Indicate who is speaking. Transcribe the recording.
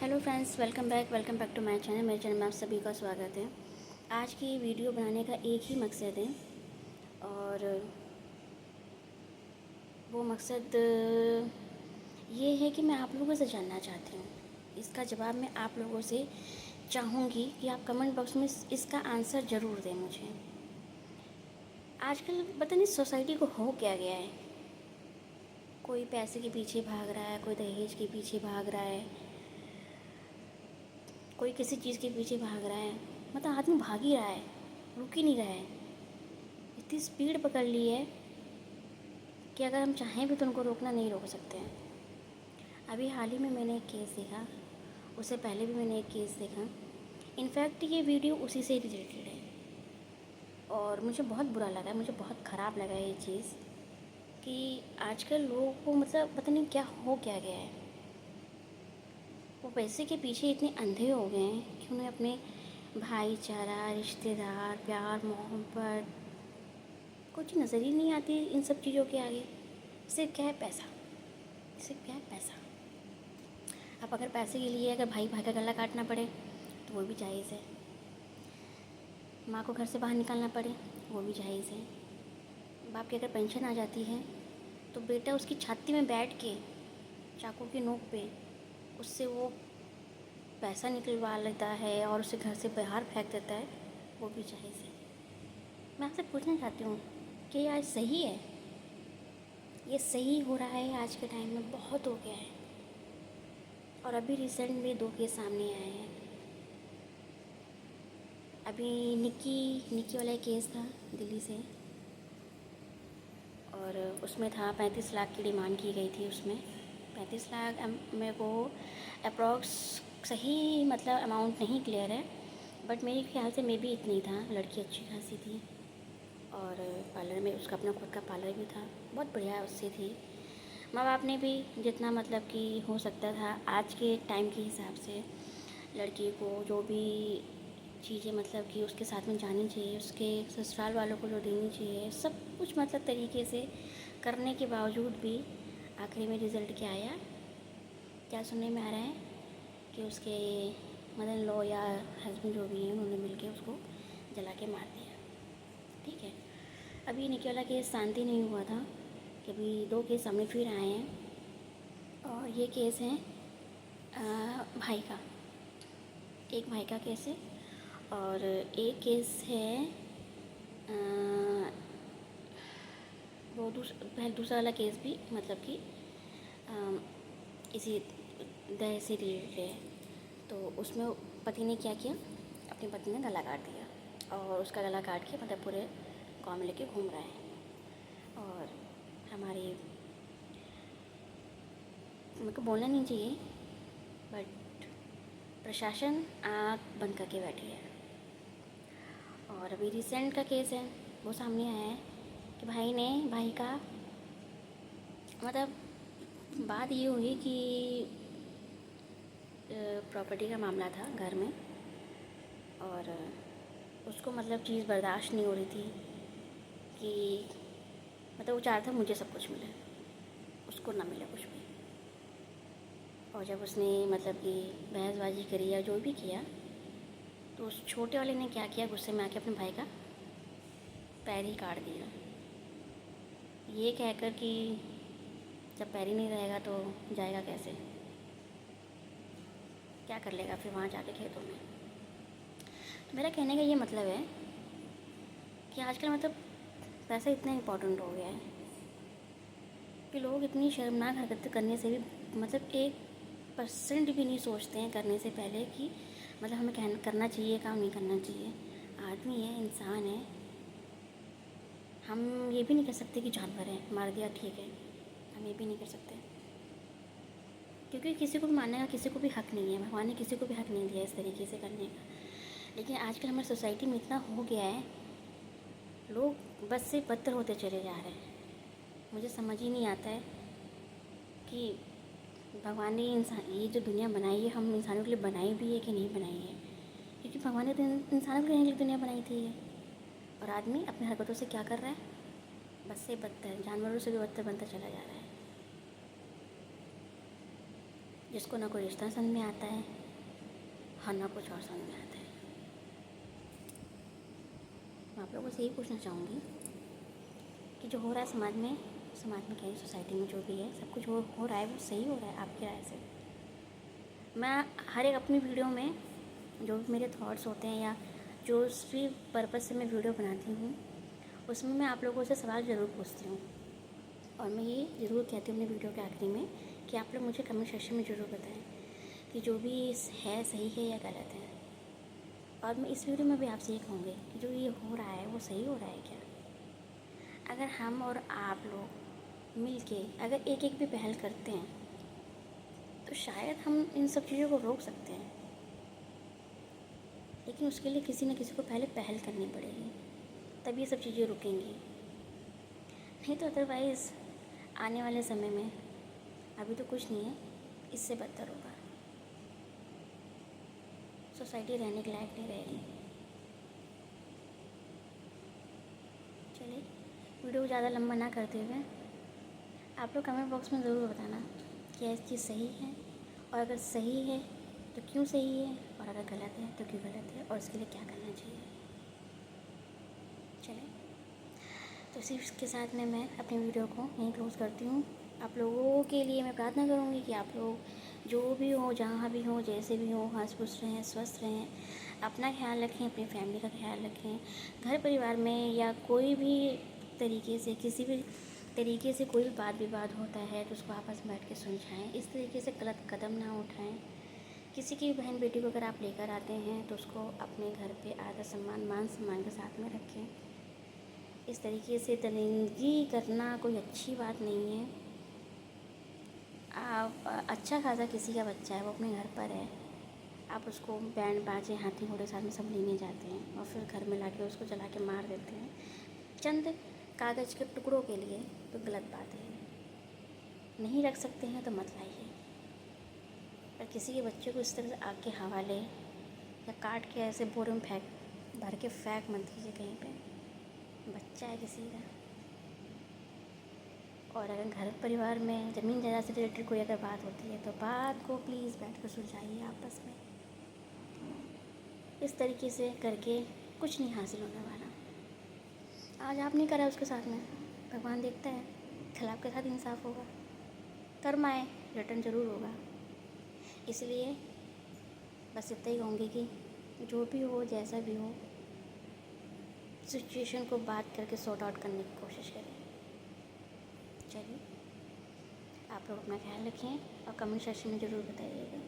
Speaker 1: Hello friends, welcome back to my channel. मेरे channel में आप सभी का स्वागत है। आज की वीडियो बनाने का एक ही मकसद है और वो मकसद ये है कि मैं आप लोगों से जानना चाहती हूँ। इसका जवाब मैं आप लोगों से चाहूँगी कि आप कमेंट बॉक्स में इसका आंसर ज़रूर दें मुझे। आजकल पता नहीं सोसाइटी को हो क्या गया है। कोई पैसे के पीछे भाग रहा है, कोई दहेज के पीछे भाग रहा है, कोई किसी चीज़ के पीछे भाग रहा है। मतलब आदमी भाग ही रहा है, रुक ही नहीं रहा है। इतनी स्पीड पकड़ ली है कि अगर हम चाहें भी तो उनको रोकना नहीं रोक सकते हैं। अभी हाल ही में मैंने एक केस देखा, उससे पहले भी मैंने एक केस देखा। इनफैक्ट ये वीडियो उसी से रिलेटेड है और मुझे बहुत बुरा लगा, मुझे बहुत ख़राब लगा ये चीज़ कि आजकल लोगों को मतलब पता नहीं क्या हो क्या गया है। वो पैसे के पीछे इतने अंधे हो गए हैं कि उन्हें अपने भाईचारा, रिश्तेदार, प्यार, मोहब्बत कुछ नज़र ही नहीं आती इन सब चीज़ों के आगे। सिर्फ क्या है पैसा, सिर्फ क्या है पैसा। अब अगर पैसे के लिए अगर भाई भाई का गला काटना पड़े तो वो भी जायज़ है। माँ को घर से बाहर निकालना पड़े वो भी जायज़ है। बाप की अगर पेंशन आ जाती है तो बेटा उसकी छाती में बैठ के चाकू की नोक पे उससे वो पैसा निकलवा लेता है और उसे घर से बाहर फेंक देता है, वो भी जायज़ है। मैं आपसे पूछना चाहती हूँ कि ये आज सही है? ये सही हो रहा है? आज के टाइम में बहुत हो गया है। और अभी रिसेंट में 2 केस सामने आए हैं। अभी निक्की वाला एक केस था दिल्ली से और उसमें था 35 लाख की डिमांड की गई थी। उसमें 35 लाख मेरे को अप्रॉक्स सही मतलब अमाउंट नहीं क्लियर है, बट मेरे ख्याल से मे भी इतना ही था। लड़की अच्छी खासी थी और पार्लर में उसका अपना खुद का पार्लर भी था, बहुत बढ़िया उससे थी। माँ बाप ने भी जितना मतलब कि हो सकता था आज के टाइम के हिसाब से लड़की को जो भी चीज़ें मतलब कि उसके साथ में जानी चाहिए, उसके ससुराल वालों को जो देनी चाहिए, सब कुछ मतलब तरीके से करने के बावजूद भी आखिरी में रिज़ल्ट क्या आया, क्या सुनने में आ रहा है कि उसके मदर इन लॉ या हस्बैंड जो भी हैं उन्होंने मिलके उसको जला के मार दिया। ठीक है, अभी निकी वाला केस शांति नहीं हुआ था कि अभी 2 केस सामने फिर आए हैं और ये केस है भाई का। एक भाई का केस है और एक केस है वो दूसरा वाला केस भी मतलब कि इसी दहेज से रिलेटेड है। तो उसमें पति ने क्या किया, अपनी पत्नी ने गला काट दिया और उसका गला काट के मतलब पूरे गाँव में लेके घूम रहा है। और हमारी मेरे को बोलना नहीं चाहिए बट प्रशासन आँख बंद करके बैठी है। और अभी रिसेंट का केस है वो सामने आया है कि भाई का मतलब बात ये हुई कि प्रॉपर्टी का मामला था घर में और उसको मतलब चीज़ बर्दाश्त नहीं हो रही थी कि मतलब वो चाह रहा था मुझे सब कुछ मिले, उसको ना मिले कुछ भी। और जब उसने मतलब कि बहसबाजी करी या जो भी किया तो उस छोटे वाले ने क्या किया, गुस्से में आके अपने भाई का पैर ही काट दिया, ये कहकर कि जब पैर ही नहीं रहेगा तो जाएगा कैसे, क्या कर लेगा फिर वहाँ जाके खेतों में। तो मेरा कहने का ये मतलब है कि आजकल मतलब पैसा इतना इम्पोर्टेंट हो गया है कि लोग इतनी शर्मनाक हरकतें करने से भी मतलब 1% भी नहीं सोचते हैं करने से पहले कि मतलब हमें करना चाहिए काम नहीं करना चाहिए। आदमी है, इंसान है, हम ये भी नहीं कर सकते कि जानवर है मार दिया ठीक है, हम ये भी नहीं कर सकते क्योंकि किसी को भी मारने का किसी को भी हक़ नहीं है। भगवान ने किसी को भी हक़ नहीं दिया इस तरीके से करने का। लेकिन आजकल हमारी सोसाइटी में इतना हो गया है, लोग बस से बदतर होते चले जा रहे हैं। मुझे समझ ही नहीं आता है कि भगवान ने इंसान ये जो दुनिया बनाई है हम इंसानों के लिए बनाई भी है कि नहीं बनाई है, क्योंकि भगवान ने तो इंसानों के लिए दुनिया बनाई थी ये। और आदमी अपनी हरकतों से क्या कर रहा है, बस से बदतर, जानवरों से भी बदतर बनता चला जा रहा है। जिसको ना कोई रिश्ता समझ में आता है और ना कुछ और समझ में आता है। मैं आप लोगों से यही पूछना चाहूँगी कि जो हो रहा है समाज में क्या सोसाइटी में जो भी है सब कुछ हो रहा है, वो सही हो रहा है आपकी राय से? मैं हर एक अपनी वीडियो में जो भी मेरे थॉट्स होते हैं या जो भी पर्पज़ से मैं वीडियो बनाती हूँ उसमें मैं आप लोगों से सवाल ज़रूर पूछती हूँ, और मैं ये ज़रूर कहती हूँ अपनी वीडियो के आखिरी में कि आप लोग मुझे कमेंट सेक्शन में ज़रूर बताएं कि जो भी है सही है या गलत है। और मैं इस वीडियो में भी आपसे ये कहूँगी कि जो ये हो रहा है वो सही हो रहा है क्या? अगर हम और आप लोग मिल के अगर एक एक भी पहल करते हैं तो शायद हम इन सब चीज़ों को रोक सकते हैं, लेकिन उसके लिए किसी न किसी को पहले पहल करनी पड़ेगी, तब ये सब चीज़ें रुकेंगी। नहीं तो अदरवाइज़ आने वाले समय में, अभी तो कुछ नहीं है, इससे बदतर होगा। सोसाइटी रहने के लायक नहीं रहेगी। चलिए, वीडियो को ज़्यादा लंबा ना करते हुए आप लोग कमेंट बॉक्स में ज़रूर बताना कि ये चीज़ सही है, और अगर सही है तो क्यों सही है, और अगर गलत है तो क्यों गलत है, और उसके लिए क्या करना चाहिए। चलें, तो इसी के साथ में मैं अपनी वीडियो को यहीं क्लोज़ करती हूँ। आप लोगों के लिए मैं प्रार्थना करूँगी कि आप लोग जो भी हो, जहाँ भी हो, जैसे भी हो, हंस खुश रहें, स्वस्थ रहें, अपना ख्याल रखें, अपनी फैमिली का ख्याल रखें। घर परिवार में या कोई भी तरीके से, किसी भी तरीके से कोई भी वाद विवाद होता है तो उसको आपस में बैठ के सुलझाएँ। इस तरीके से गलत कदम ना उठाएँ। किसी की बहन बेटी को अगर आप लेकर आते हैं तो उसको अपने घर पे आदर सम्मान, मान सम्मान के साथ में रखें। इस तरीके से दरिंदगी करना कोई अच्छी बात नहीं है। आप अच्छा खासा किसी का बच्चा है, वो अपने घर पर है, आप उसको बैंड बाजे हाथी घोड़े साथ में सब लेने जाते हैं और फिर घर में लाके उसको जला के मार देते हैं चंद कागज़ के टुकड़ों के लिए, तो गलत बात है। नहीं रख सकते हैं तो मत लाइए। पर किसी के बच्चे को इस तरह से आग के हवाले या काट के ऐसे बोरे में भर के फेंक मत दीजिए कहीं पे। बच्चा है किसी का। और अगर घर परिवार में ज़मीन जायदाद से रिलेटेड कोई अगर बात होती है तो बात को प्लीज़ बैठ कर सुलझाइए आपस में। इस तरीके से करके कुछ नहीं हासिल होने वाला। आज आप नहीं करा उसके साथ में, भगवान देखता है, कल आपके साथ इंसाफ होगा, कर्म आए रिटर्न ज़रूर होगा। इसलिए बस इतना ही कहूँगी कि जो भी हो, जैसा भी हो, सिचुएशन को बात करके सॉर्ट आउट करने की कोशिश करें। चलिए, आप लोग अपना ख्याल रखें और कमेंट सेक्शन में ज़रूर बताइएगा।